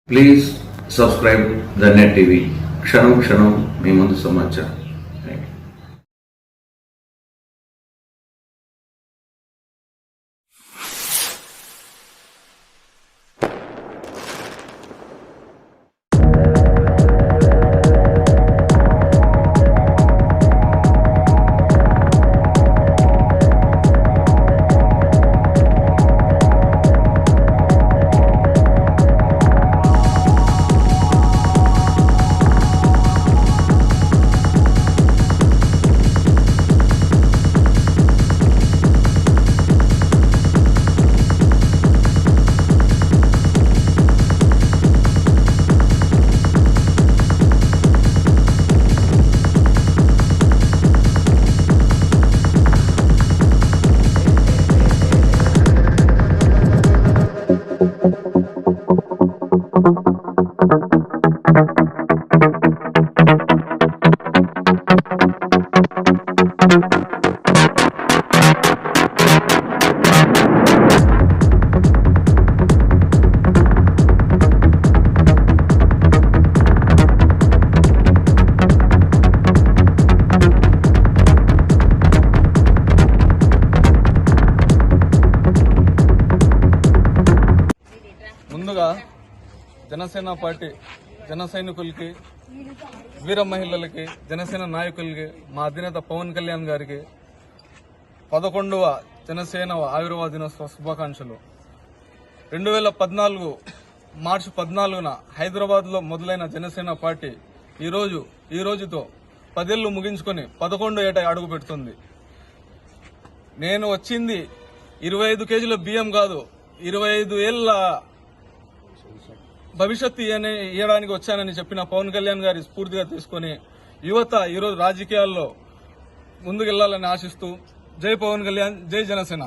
Please subscribe the net TV. క్షణం క్షణం మీ ముందు సమాచారం. ముందుగా జనసేన పార్టీ జన సైనికులకి, వీర మహిళలకి, జనసేన నాయకులకి, మా అధినేత పవన్ కళ్యాణ్ గారికి 11వ జనసేన ఆవిర్భావ దినోత్సవ శుభాకాంక్షలు. 2014 మార్చి 14న హైదరాబాద్ లో మొదలైన జనసేన పార్టీ ఈ రోజుతో 10 ఏళ్లు ముగించుకొని 11వ ఏట అడుగు పెడుతుంది. నేను వచ్చింది 25 కేజీల బియ్యం కాదు, 25 ఏళ్ల భవిష్యత్తు ఇవ్వడానికి వచ్చానని చెప్పిన పవన్ కళ్యాణ్ గారి స్ఫూర్తిగా తీసుకుని యువత ఈరోజు రాజకీయాల్లో ముందుకెళ్లాలని ఆశిస్తూ జై పవన్ కళ్యాణ్, జై జనసేన.